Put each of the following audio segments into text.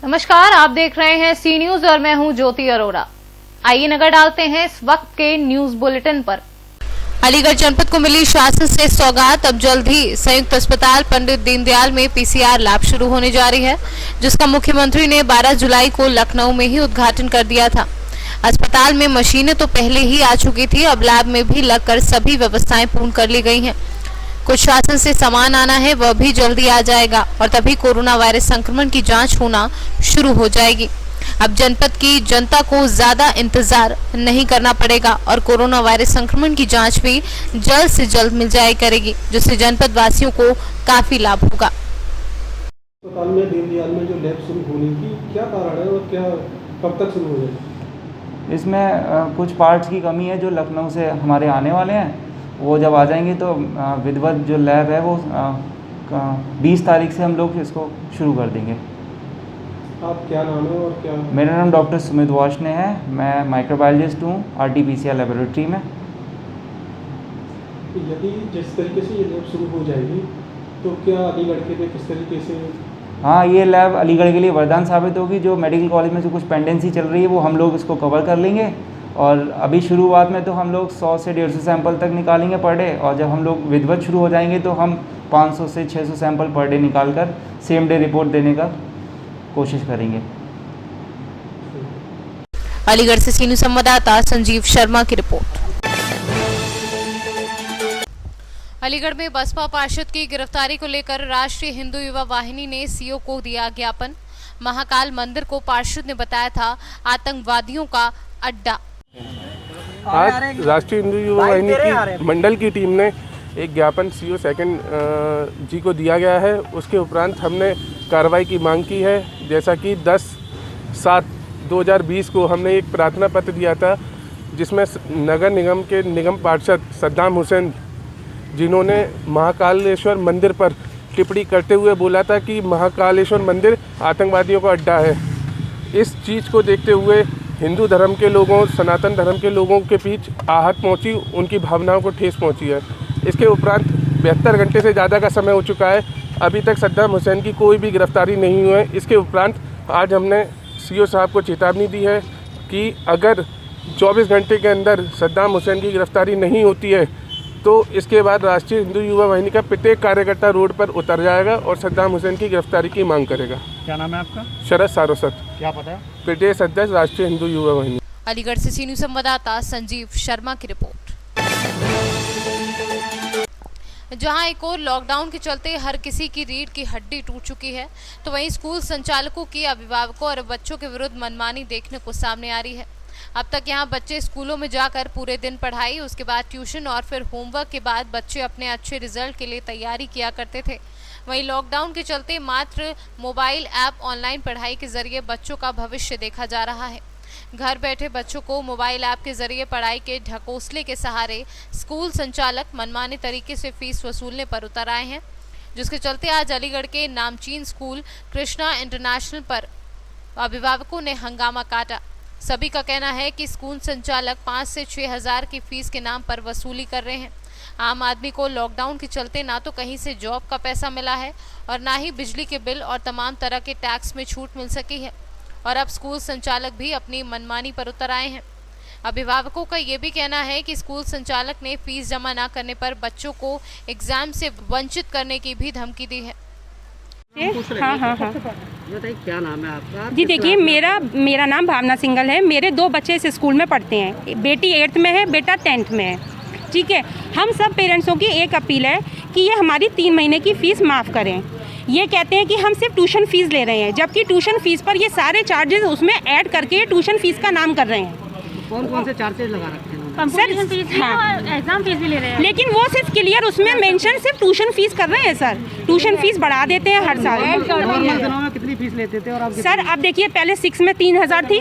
नमस्कार, आप देख रहे हैं सी न्यूज और मैं हूं ज्योति अरोड़ा। आइए नजर डालते हैं इस वक्त के न्यूज बुलेटिन पर। अलीगढ़ जनपद को मिली शासन से सौगात। अब जल्द ही संयुक्त अस्पताल पंडित दीनदयाल में पीसीआर लैब शुरू होने जा रही है, जिसका मुख्यमंत्री ने 12 जुलाई को लखनऊ में ही उद्घाटन कर दिया था। अस्पताल में मशीनें तो पहले ही आ चुकी थी, अब लैब में भी लगकर सभी व्यवस्थाएं पूर्ण कर ली गई हैं। कुछ शासन से सामान आना है, वह भी जल्दी आ जाएगा और तभी कोरोना वायरस संक्रमण की जांच होना शुरू हो जाएगी। अब जनपद की जनता को ज्यादा इंतजार नहीं करना पड़ेगा और कोरोना वायरस संक्रमण की जांच भी जल्द से जल्द मिल जाया करेगी, जिससे जनपद वासियों को काफी लाभ होगा। अस्पताल में दीनदयाल में जो लैब शुरू होने की क्या कारण है और क्या कब तक शुरू हो जाएगी? इसमें कुछ पार्ट्स की कमी है जो लखनऊ से हमारे आने वाले हैं। वो जब आ जाएंगे तो विधिवत जो लैब है वो 20 तारीख से हम लोग इसको शुरू कर देंगे। आप क्या नाम है और क्या? मेरा नाम डॉक्टर सुमित वार्ष्णेय है। मैं माइक्रोबायोलॉजिस्ट हूँ RT-PCR लेबोरेटरी में। यदि जिस तरीके से ये लैब शुरू हो जाएगी तो क्या अलीगढ़ के लिए किस तरीके से? हाँ, ये लैब अलीगढ़ के लिए वरदान साबित होगी। जो मेडिकल कॉलेज में जो कुछ पेंडेंसी चल रही है वो हम लोग इसको कवर कर लेंगे और अभी शुरुआत में तो हम लोग 100 से 150 सैंपल तक निकालेंगे पर डे, और जब हम लोग विधिवत शुरू हो जाएंगे तो हम 500 से 600 सैंपल पर डे निकाल कर सेम डे रिपोर्ट देने का कोशिश करेंगे। अलीगढ़ से सीनियर संवाददाता संजीव शर्मा की रिपोर्ट। अलीगढ़ में बसपा पार्षद की गिरफ्तारी को लेकर राष्ट्रीय हिंदू युवा वाहिनी ने सीओ को दिया ज्ञापन। महाकाल मंदिर को पार्षद ने बताया था आतंकवादियों का अड्डा। आज राष्ट्रीय हिंदू युवा वाहिनी की मंडल की टीम ने एक ज्ञापन सीओ सेकंड जी को दिया गया है। उसके उपरांत हमने कार्रवाई की मांग की है। जैसा कि 10/7/2020 को हमने एक प्रार्थना पत्र दिया था, जिसमें नगर निगम के निगम पार्षद सद्दाम हुसैन, जिन्होंने महाकालेश्वर मंदिर पर टिप्पणी करते हुए बोला था कि महाकालेश्वर मंदिर आतंकवादियों का अड्डा है। इस चीज़ को देखते हुए हिंदू धर्म के लोगों, सनातन धर्म के लोगों के बीच आहत पहुंची, उनकी भावनाओं को ठेस पहुंची है। इसके उपरांत 72 घंटे से ज़्यादा का समय हो चुका है, अभी तक सद्दाम हुसैन की कोई भी गिरफ्तारी नहीं हुई है। इसके उपरांत आज हमने सीओ साहब को चेतावनी दी है कि अगर 24 घंटे के अंदर सद्दाम हुसैन की गिरफ्तारी नहीं होती है तो इसके बाद राष्ट्रीय हिंदू युवा वाहिनी का प्रत्येक कार्यकर्ता रोड पर उतर जाएगा और सद्दाम हुसैन की गिरफ्तारी की मांग करेगा। क्या नाम है आपका? शरद सारोसत। क्या पता है? प्रदेश अध्यक्ष राष्ट्रीय हिंदू युवा वाहिनी। अलीगढ़ से सीनियर संवाददाता संजीव शर्मा की रिपोर्ट। जहां एक और लॉकडाउन के चलते हर किसी की रीढ़ की हड्डी टूट चुकी है, तो वहीं स्कूल संचालकों की अभिभावकों और बच्चों के विरुद्ध मनमानी देखने को सामने आ रही है। अब तक यहां बच्चे स्कूलों में जाकर पूरे दिन पढ़ाई, उसके बाद ट्यूशन और फिर होमवर्क के बाद बच्चे अपने अच्छे रिजल्ट के लिए तैयारी किया करते थे। वहीं लॉकडाउन के चलते मात्र मोबाइल ऐप ऑनलाइन पढ़ाई के जरिए बच्चों का भविष्य देखा जा रहा है। घर बैठे बच्चों को मोबाइल ऐप के जरिए पढ़ाई के ढकोसले के सहारे स्कूल संचालक मनमाने तरीके से फीस वसूलने पर उतर आए हैं, जिसके चलते आज अलीगढ़ के नामचीन स्कूल कृष्णा इंटरनेशनल पर अभिभावकों ने हंगामा काटा। सभी का कहना है कि स्कूल संचालक 5 से 6 हज़ार की फीस के नाम पर वसूली कर रहे हैं। आम आदमी को लॉकडाउन के चलते ना तो कहीं से जॉब का पैसा मिला है और ना ही बिजली के बिल और तमाम तरह के टैक्स में छूट मिल सकी है, और अब स्कूल संचालक भी अपनी मनमानी पर उतर आए हैं। अभिभावकों का ये भी कहना है कि स्कूल संचालक ने फीस जमा ना करने पर बच्चों को एग्जाम से वंचित करने की भी धमकी दी है। हाँ। बताइए क्या नाम है आपका? जी देखिए, मेरा नाम भावना सिंघल है। मेरे 2 बच्चे इस स्कूल में पढ़ते हैं। बेटी 8th में है, बेटा 10th में है। ठीक है, हम सब पेरेंट्सों की एक अपील है कि ये हमारी 3 महीने की फ़ीस माफ़ करें। ये कहते हैं कि हम सिर्फ ट्यूशन फ़ीस ले रहे हैं, जबकि ट्यूशन फ़ीस पर ये सारे चार्जेस उसमें ऐड करके ट्यूशन फ़ीस का नाम कर रहे हैं। कौन से चार्जेस लगा रखे हैं? सर हाँ, एग्जाम फीस भी ले रहे हैं, लेकिन वो सिर्फ क्लियर उसमें मेंशन सिर्फ ट्यूशन फीस कर रहे हैं। सर ट्यूशन फीस बढ़ा देते हैं हर साल। दिनों में कितनी फीस लेते थे और अब? सर अब देखिए, पहले 6 में 3000 थी,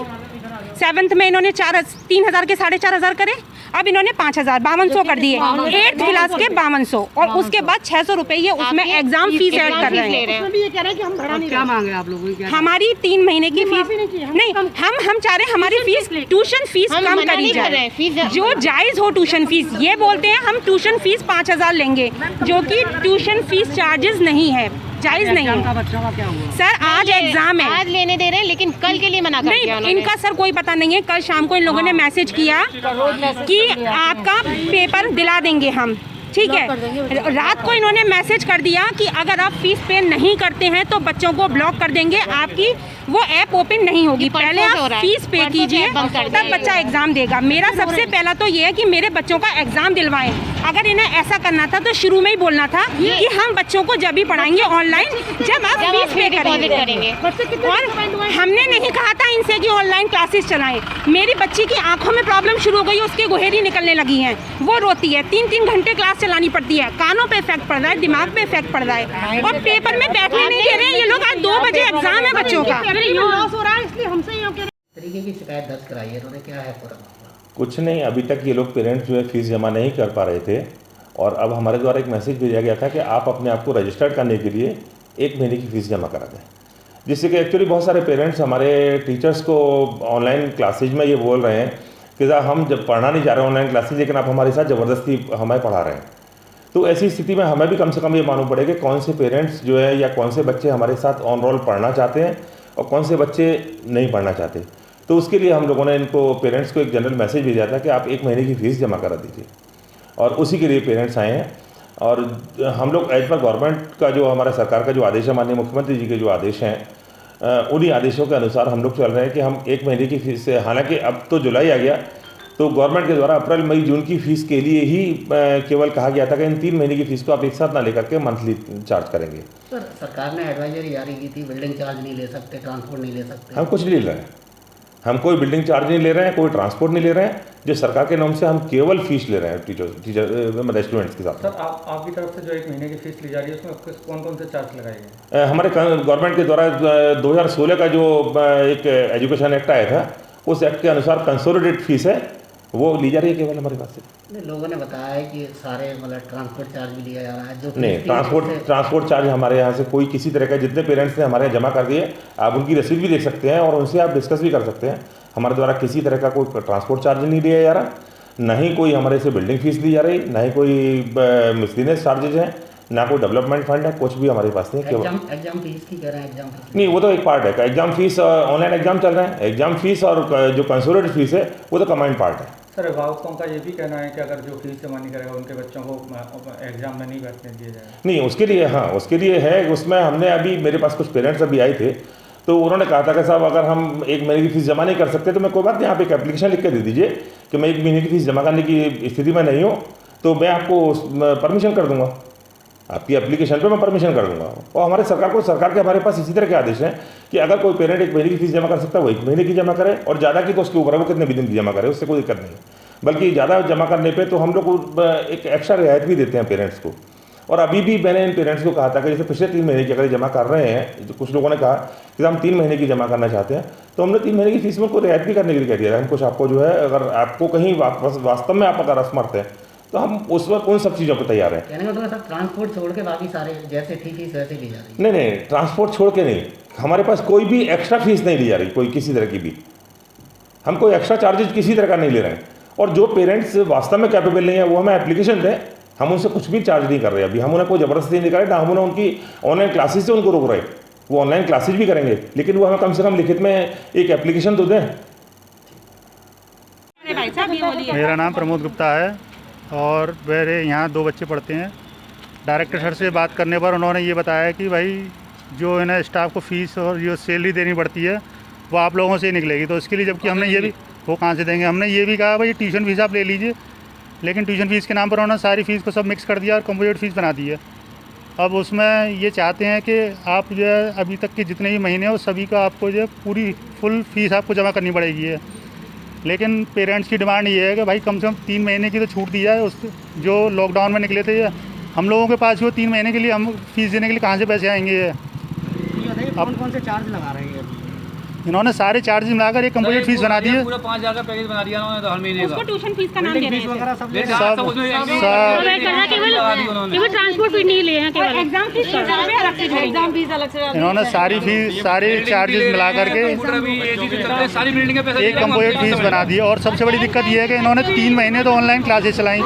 7th में इन्होंने 3000 के 4500 करे, अब इन्होंने 5000 5200 कर दिए। 8th क्लास के 5200 और उसके बाद 600 रुपए ये उसमें एग्जाम फीस ऐड कर रहे हैं। उसमें भी ये कह रहे हैं कि हम भरा नहीं। क्या मांग रहे हैं आप लोगों की? हमारी 3 महीने की फीस नहीं, हम चाह रहे हैं हमारी फीस ट्यूशन फीस कम करी जाए, जो जायज़ हो ट्यूशन फीस। ये बोलते हैं हम ट्यूशन फीस 5000 लेंगे, जो कि ट्यूशन फीस चार्जेस नहीं है। जायज़ नहीं एग्जाम का है। बच्चों का क्या हुआ? सर आज एग्ज़ाम है, आज लेने दे रहे हैं लेकिन कल के लिए मना कर दिया नहीं इनका सर कोई पता नहीं है। कल शाम को इन लोगों ने मैसेज किया कि आपका पेपर दिला देंगे हम, ठीक है। रात को इन्होंने मैसेज कर दिया कि अगर आप फीस पे नहीं करते हैं तो बच्चों को ब्लॉक कर देंगे, आपकी वो ऐप ओपन नहीं होगी, पहले आप फीस पे कीजिए तब बच्चा एग्ज़ाम देगा। मेरा सबसे पहला तो ये है कि मेरे बच्चों का एग्ज़ाम दिलवाएं। अगर इन्हें ऐसा करना था तो शुरू में ही बोलना था कि हम बच्चों को जब भी पढ़ाएंगे ऑनलाइन जब आप फीस पे करेंगे। और हमने नहीं कहा था इनसे कि ऑनलाइन क्लासेस चलाएं। मेरी बच्ची की आंखों में प्रॉब्लम शुरू हो गई, उसकी गोहेरी निकलने लगी हैं, वो रोती है, 3-3 घंटे क्लास चलानी पड़ती है, कानों पे इफेक्ट पड़ रहा है, दिमाग पे इफेक्ट पड़ रहा है, और पेपर में बैठने नहीं दे रहे हैं ये लोग। आज 2 बजे एग्जाम है बच्चों का। लॉस हो रहा है इसलिए हमसे तरीके की शिकायत दर्ज कराई है इन्होंने, क्या है पूरा मामला? कुछ नहीं, अभी तक ये लोग पेरेंट्स जो है फीस जमा नहीं कर पा रहे थे और अब हमारे द्वारा एक मैसेज भेजा गया था कि आप अपने आप को रजिस्टर्ड करने के लिए 1 महीने की फ़ीस जमा करा दें, जिससे कि एक्चुअली बहुत सारे पेरेंट्स हमारे टीचर्स को ऑनलाइन क्लासेज में ये बोल रहे हैं कि साहब हम जब पढ़ना नहीं चाह रहे ऑनलाइन क्लासेज, लेकिन आप हमारे साथ ज़बरदस्ती हमें पढ़ा रहे हैं। तो ऐसी स्थिति में हमें भी कम से कम ये मालूम पड़ेगा कौन से पेरेंट्स जो है या कौन से बच्चे हमारे साथ ऑन रोल पढ़ना चाहते हैं और कौन से बच्चे नहीं पढ़ना चाहते। तो उसके लिए हम लोगों ने इनको पेरेंट्स को एक जनरल मैसेज भेजा था कि आप 1 महीने की फ़ीस जमा करा दीजिए, और उसी के लिए पेरेंट्स आए हैं। और हम लोग एज पर गवर्नमेंट का जो हमारा सरकार का जो आदेश है, माननीय मुख्यमंत्री जी के जो आदेश हैं, उन्हीं आदेशों के अनुसार हम लोग चल रहे हैं कि हम 1 महीने की फ़ीस से, हालांकि अब तो जुलाई आ गया, तो गवर्नमेंट के द्वारा अप्रैल मई जून की फ़ीस के लिए ही केवल कहा गया था कि इन 3 महीने की फ़ीस को आप एक साथ ना लेकर के मंथली चार्ज करेंगे। सर सरकार ने एडवाइजरी जारी की थी, बिल्डिंग चार्ज नहीं ले सकते, ट्रांसपोर्ट नहीं ले सकते। हम कुछ नहीं ले रहे हैं, हम कोई बिल्डिंग चार्ज नहीं ले रहे हैं, कोई ट्रांसपोर्ट नहीं ले रहे हैं। जो सरकार के नाम से हम केवल फीस ले रहे हैं टीचर स्टूडेंट्स के साथ। सर आपकी तरफ से जो 1 महीने की फ़ीस ली जा रही है उसमें कौन कौन से चार्ज लगाए गए? हमारे गवर्नमेंट के द्वारा 2016 का जो एक एजुकेशन एक्ट आया था, उस एक्ट के अनुसार कंसोलिडेटेड फीस है वो ली जा रही है केवल हमारे पास से। नहीं, लोगों ने बताया है कि सारे मतलब ट्रांसपोर्ट चार्ज भी लिया जा रहा है। जो नहीं, ट्रांसपोर्ट चार्ज हमारे यहाँ से कोई किसी तरह का, जितने पेरेंट्स ने हमारे यहाँ जमा कर दिए आप उनकी रसीद भी देख सकते हैं और उनसे आप डिस्कस भी कर सकते हैं। हमारे द्वारा किसी तरह का कोई ट्रांसपोर्ट चार्ज नहीं लिया जा रहा, ना ही कोई हमारे से बिल्डिंग फीस ली जा रही, ना ही कोई मिसलिनियस चार्जेज हैं, ना कोई डेवलपमेंट फंड है, कुछ भी हमारे पास नहीं। एग्जाम फीस की कह रहे हैं, एग्जाम फीस नहीं, वो तो एक पार्ट है। एग्जाम फीस, ऑनलाइन एग्जाम चल रहे हैं, एग्जाम फीस और जो कंसोलिडेटेड फीस है वो तो कंबाइंड पार्ट है। सर अभिभावकों का ये भी कहना है कि अगर जो फीस जमा नहीं करेगा उनके बच्चों को एग्जाम में नहीं बैठने दिया जाएगा। नहीं, उसके लिए हाँ, उसके लिए है। उसमें हमने अभी, मेरे पास कुछ पेरेंट्स अभी आए थे, तो उन्होंने कहा था कि साहब अगर हम 1 महीने की फ़ीस जमा नहीं कर सकते तो मैं कोई बात नहीं, आप एक एप्लीकेशन लिख के दे दीजिए कि मैं 1 महीने की फ़ीस जमा करने की स्थिति में नहीं हूँ, तो मैं आपको परमिशन कर दूँगा, आपकी एप्लीकेशन पे मैं परमिशन कर दूँगा। और हमारे सरकार के हमारे पास इसी तरह के आदेश हैं कि अगर कोई पेरेंट 1 महीने की फ़ीस जमा कर सकता है वो 1 महीने की जमा करे, और ज़्यादा की तो उसके ऊपर है, वो कितने भी दिन की जमा करे, उससे कोई दिक्कत नहीं है। बल्कि ज़्यादा जमा करने पे तो हम लोग एक एक्स्ट्रा रियायत भी देते हैं पेरेंट्स को। और अभी भी मैंने इन पेरेंट्स को कहा था कि जैसे पिछले 3 महीने की अगर जमा कर रहे हैं, तो कुछ लोगों ने कहा कि हम 3 महीने की जमा करना चाहते हैं, तो हमने 3 महीने की फीस में कोई रियायत भी करने के लिए कह दिया है। हम कुछ आपको जो है, अगर आपको कहीं वास्तव में आप अगर असमर्थ हैं तो हम उस वक्त उन सब चीज़ों पर तैयार हैं। कहने का मतलब सर ट्रांसपोर्ट छोड़ के बाकी सारे जैसे थी फीस वैसे ली जा रही है? नहीं, ट्रांसपोर्ट छोड़ के नहीं, हमारे पास कोई भी एक्स्ट्रा फीस नहीं ली जा रही, कोई किसी तरह की भी। हम कोई एक्स्ट्रा चार्जेज किसी तरह का नहीं ले रहे हैं। और जो पेरेंट्स वास्तव में कैपेबल नहीं है वो हमें एप्लीकेशन दें, हम उनसे कुछ भी चार्ज नहीं कर रहे। अभी हम उन्हें कोई ज़बरदस्ती नहीं कर रहे, ना हम उन्हें उनकी ऑनलाइन क्लासेस से उनको रोक रहे। वो ऑनलाइन क्लासेस भी करेंगे, लेकिन वो हमें कम से कम लिखित में एक एप्लीकेशन तो दें। मेरा नाम प्रमोद गुप्ता है और मेरे यहाँ 2 बच्चे पढ़ते हैं। डायरेक्टर सर से बात करने पर उन्होंने ये बताया कि भाई जो इन्हें स्टाफ को फ़ीस और जो सैलरी देनी पड़ती है वो आप लोगों से ही निकलेगी। तो इसके लिए जबकि हमने ये भी, वो कहाँ से देंगे, हमने ये भी कहा भाई ट्यूशन फीस आप ले लीजिए, लेकिन ट्यूशन फीस के नाम पर उन्होंने सारी फ़ीस को सब मिक्स कर दिया और कंप्यूटर फीस बना दी है। अब उसमें ये चाहते हैं कि आप जो है अभी तक के जितने भी महीने हैं वो सभी का आपको जो है पूरी फुल फीस आपको जमा करनी पड़ेगी है। लेकिन पेरेंट्स की डिमांड ये है कि भाई कम से कम 3 महीने की तो छूट दी जाए। उस जो लॉकडाउन में निकले थे हम लोगों के पास वो 3 महीने के लिए हम फीस देने के लिए कहाँ से पैसे आएंगे? कौन कौन से चार्ज लगा रहे हैं? इन्होंने सारे चार्जेस मिलाकर एक कंप्लीट फीस बना दी है। पूरा 5,000 का पैकेज बना दिया उन्होंने, तो हर महीने उसको ट्यूशन फीस का नाम दे रहे हैं। केवल ट्रांसपोर्ट फीस नहीं लिए हैं, केवल एग्जाम फीस एग्जाम फीस अलग से। इन्होंने सारी फीस, सारे चार्जेस मिला करके एक कंप्लीट फीस बना दी है। और सबसे बड़ी दिक्कत ये है कि इन्होंने 3 महीने तो ऑनलाइन क्लासेस चलाई,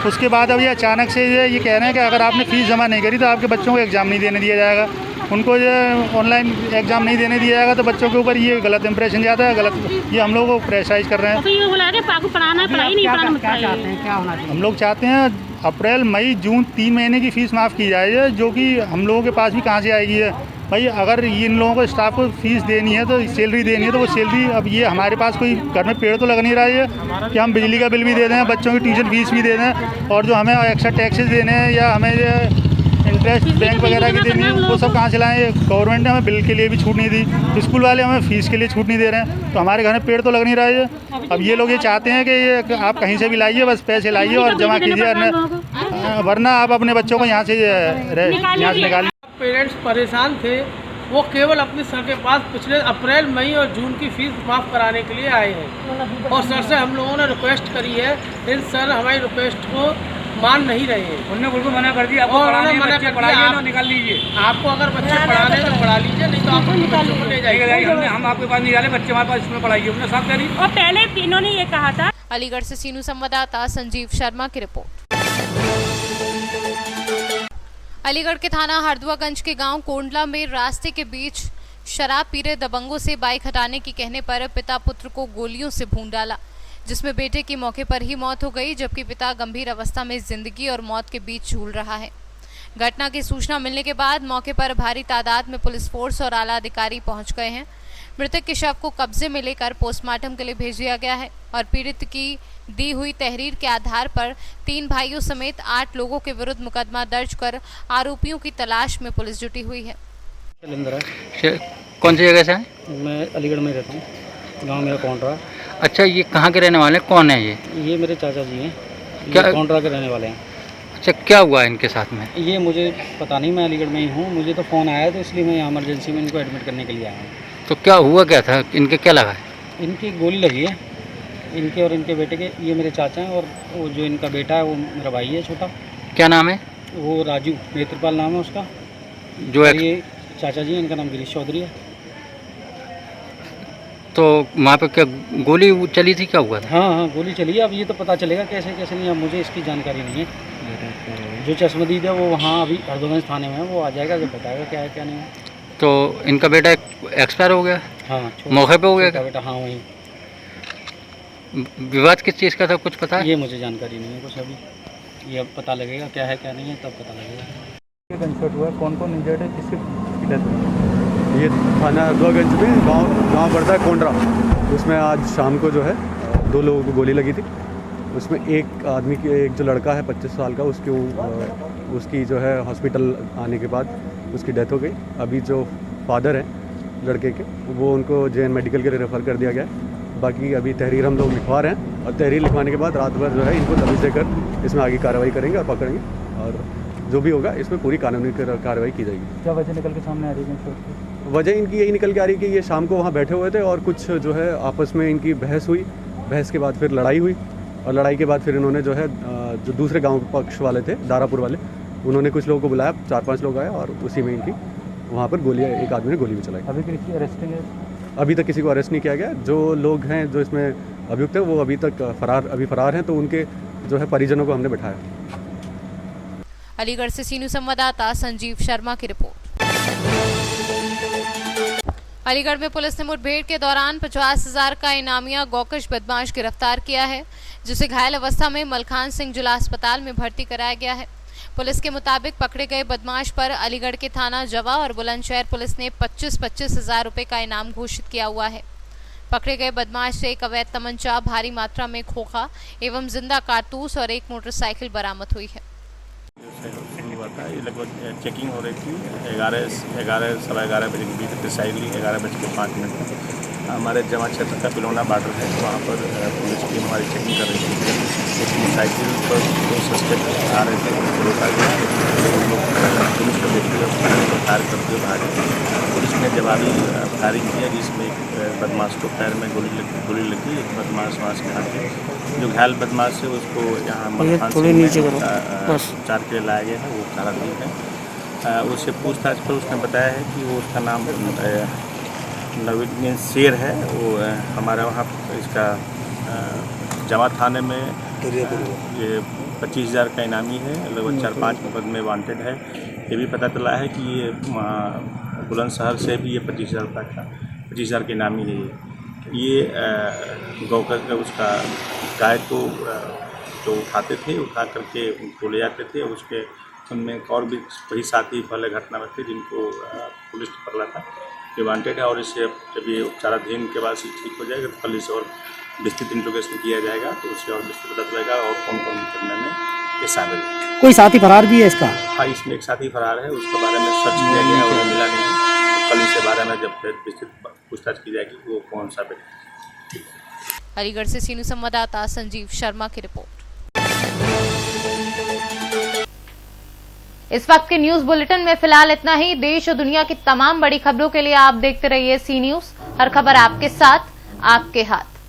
उसके बाद अब ये अचानक से ये कह रहे हैं कि अगर आपने फ़ीस जमा नहीं करी तो आपके बच्चों को एग्ज़ाम नहीं देने दिया जाएगा। उनको ये ऑनलाइन एग्ज़ाम नहीं देने दिया जाएगा तो बच्चों के ऊपर ये गलत इंप्रेशन जाता है, गलत ये हम लोग को प्रेशराइज कर रहे हैं। तो ये बोला कि आपको पढ़ाना है, पढ़ाई नहीं पढ़ाना, क्या चाहते हैं, क्या होना चाहिए? हम लोग चाहते हैं अप्रैल मई जून 3 महीने की फ़ीस माफ़ की जाए, जो कि हम लोगों के पास भी कहाँ से आएगी है भाई। अगर इन लोगों को स्टाफ को फीस देनी है तो सैलरी देनी है तो वो सैलरी, अब ये हमारे पास कोई घर में पेड़ तो लग नहीं रहा है कि हम बिजली का बिल भी दे दें, बच्चों की ट्यूशन फीस भी दे दें, और जो हमें एक्स्ट्रा टैक्सेस देने हैं या हमें इंटरेस्ट बैंक वगैरह की देनी है वो सब कहाँ से लाएँ। गवर्नमेंट ने हमें बिल के लिए भी छूट नहीं दी, स्कूल वाले हमें फ़ीस के लिए छूट नहीं दे रहे हैं, तो हमारे घर में पेड़ तो लग नहीं रहा है। अब ये लोग ये चाहते हैं कि ये आप कहीं से भी लाइए, बस पैसे लाइए और जमा कीजिए, वरना आप अपने बच्चों को यहाँ से निकालिए। पेरेंट्स परेशान थे, वो केवल अपने सर के पास पिछले अप्रैल मई और जून की फीस माफ़ कराने के लिए आए हैं, और सर से हम लोगों ने रिक्वेस्ट करी है, लेकिन सर हमारी रिक्वेस्ट को मान नहीं रहे हैं। उन्होंने बिल्कुल मना कर दिया, आपको पढ़ाइए ना निकाल लीजिए, आपको अगर बच्चे पढ़ाने तो पढ़ा लीजिए, नहीं तो आपको बच्चों को ले जाइए। हम आपके पास निकाले, बच्चे हमारे पास इसमें पढ़ाइए, उन्होंने साफ करी। और पहले तीनों ने ये कहा था। अलीगढ़ से सीनू संवाददाता संजीव शर्मा की रिपोर्ट। अलीगढ़ के थाना हरदुआगंज के गांव कोंडला में रास्ते के बीच शराब पी रहे दबंगों से बाइक हटाने की कहने पर पिता पुत्र को गोलियों से भून डाला, जिसमें बेटे की मौके पर ही मौत हो गई, जबकि पिता गंभीर अवस्था में जिंदगी और मौत के बीच झूल रहा है। घटना की सूचना मिलने के बाद मौके पर भारी तादाद में पुलिस फोर्स और आला अधिकारी पहुंच गए हैं। मृतक के शव को कब्जे में लेकर पोस्टमार्टम के लिए भेज दिया गया है और पीड़ित की दी हुई तहरीर के आधार पर 3 भाइयों समेत 8 लोगों के विरुद्ध मुकदमा दर्ज कर आरोपियों की तलाश में पुलिस जुटी हुई है। कौन सी जगह से है? मैं अलीगढ़ में रहता हूँ, गाँव मेरा कोंडरा। अच्छा, ये कहाँ के रहने वाले हैं, कौन है ये मेरे चाचा जी हैं, क्या कोंडरा के रहने वाले हैं। अच्छा, क्या हुआ इनके साथ में? ये मुझे पता नहीं, मैं अलीगढ़ में ही हूँ, मुझे तो फ़ोन आया तो इसलिए मैं यहाँ इमरजेंसी में इनको एडमिट करने के लिए आया हूँ। तो क्या हुआ, क्या था, इनके क्या लगा है? इनकी गोली लगी है, इनके और इनके बेटे के। ये मेरे चाचा हैं और वो जो इनका बेटा है वो मेरा भाई है छोटा। क्या नाम है? वो राजू नेत्रपाल नाम है उसका। जो ये चाचा जी, इनका नाम गिरीश चौधरी है। तो वहाँ पे क्या गोली चली थी, क्या हुआ था? हाँ, गोली चली है। अब ये तो पता चलेगा कैसे कैसे नहीं, अब मुझे इसकी जानकारी नहीं है। जो चश्मदीद है वो वहाँ अभी हरदोगंज थाने में है, वो आ जाएगा जब बताएगा क्या है क्या नहीं है। तो इनका बेटा एक्सपायर हो गया? हाँ, मौके पे हो गया बेटा। हाँ, वही। विवाद किस चीज़ का था, कुछ पता है? ये मुझे जानकारी नहीं है कुछ अभी, ये अब पता लगेगा क्या है क्या नहीं है, तब पता लगेगा। गनशॉट हुआ, कौन कौन इंजर्ड है, किसकी डेथ हुई? ये थाना हरदुआगंज में गाँव पड़ता है कोंडरा, उसमें आज शाम को जो है 2 लोगों को गोली लगी थी। उसमें एक आदमी की, एक जो लड़का है 25 साल का, उसकी जो है हॉस्पिटल आने के बाद उसकी डेथ हो गई। अभी जो फादर हैं लड़के के, वो उनको JN मेडिकल के लिए रेफ़र कर दिया गया है। बाकी अभी तहरीर हम लोग लिखवा रहे हैं, और तहरीर लिखवाने के बाद रात भर जो है इनको दबिश देकर इसमें आगे कार्रवाई करेंगे और पकड़ेंगे, और जो भी होगा इसमें पूरी कानूनी कार्रवाई की जाएगी। क्या वजह निकल के सामने आ रही है? वजह इनकी यही निकल के आ रही है कि ये शाम को वहाँ बैठे हुए थे और कुछ जो है आपस में इनकी बहस हुई, बहस के बाद फिर लड़ाई हुई, और लड़ाई के बाद फिर इन्होंने जो है जो दूसरे गाँव पक्ष वाले थे, दारापुर वाले, उन्होंने कुछ लोगों को बुलाया, 4-5 लोग आए और उसी में इनकी वहाँ पर गोलियाँ, एक आदमी ने गोली भी चलाई। अभी किसी अरेस्टिंग है? अभी तक किसी को अरेस्ट नहीं किया गया। जो लोग हैं जो इसमें अभियुक्त हैं वो अभी फरार हैं, तो उनके जो है परिजनों को हमने बैठाया। अलीगढ़ से सीनू संवाददाता संजीव शर्मा की रिपोर्ट। अलीगढ़ में पुलिस ने मुठभेड़ के दौरान 50,000 का इनामिया गौकश बदमाश गिरफ्तार किया है, जिसे घायल अवस्था में मलखान सिंह जिला अस्पताल में भर्ती कराया गया है। पुलिस के मुताबिक पकड़े गए बदमाश पर अलीगढ़ के थाना जवा और बुलंदशहर पुलिस ने 25-25 हज़ार रुपये का इनाम घोषित किया हुआ है। पकड़े गए बदमाश से एक अवैध तमंचा, भारी मात्रा में खोखा एवं जिंदा कारतूस और एक मोटरसाइकिल बरामद हुई है। ये लगभग चेकिंग हो रही थी 11:15 बजे के बीच, प्रिसाइडली 11:05 हमारे जमा क्षेत्र का पिलौना बॉर्डर है, वहाँ पर पुलिस टीम हमारी चेकिंग कर रही थी। एक साइकिल पर 2 सस्पेक्ट आ रहे थे, उनको रोका गया। पुलिस को देखते हुए फायर करते हुए भागे। पुलिस ने जवाबी फायरिंग किया, जिसमें एक बदमाश को पैर में गोली लगी। एक बदमाश वहाँ से भागे। जो घायल बदमाश है उसको यहाँ मलखान सिंह उपचार के लिए लाया गया है, वो काराधीन है। उससे पूछताछ पर उसने बताया है कि वो उसका नाम नवीन शेर है। वो हमारे वहाँ इसका जवा थाने में ये 25,000 का इनामी है, लगभग 4-5 मुकदमे वांटेड है। ये भी पता चला है कि ये बुलंदशहर से भी ये 25,000 रुपये का 25,000 के नामी है। ये गौ का उसका गाय को जो उठाते थे, उठा करके उनको ले जाते थे। उसके उनमें और भी वही साथी पहले घटना में थे जिनको पुलिस ने पकड़ा था, ये वांटेड है। और इसे जब ये उपचाराधीन के बाद ठीक हो जाएगा तो कल इसे और विस्तृत इंट्रोगेशन किया जाएगा, तो उससे और विस्तृत पता चलेगा और कौन कौन करने में ये शामिल है। कोई साथी फरार भी है इसका? हाँ, इसमें एक साथी फरार है, उसके बारे में सर्च किया गया है और मिला नहीं है। तो कल इसके बारे में जब विस्तृत पूछताछ की जाएगी वो कौन सा व्यक्ति। अलीगढ़ से सीनियर संवाददाता संजीव शर्मा की रिपोर्ट। इस वक्त के न्यूज बुलेटिन में फिलहाल इतना ही। देश और दुनिया की तमाम बड़ी खबरों के लिए आप देखते रहिए सी न्यूज। हर खबर आपके साथ, आपके हाथ।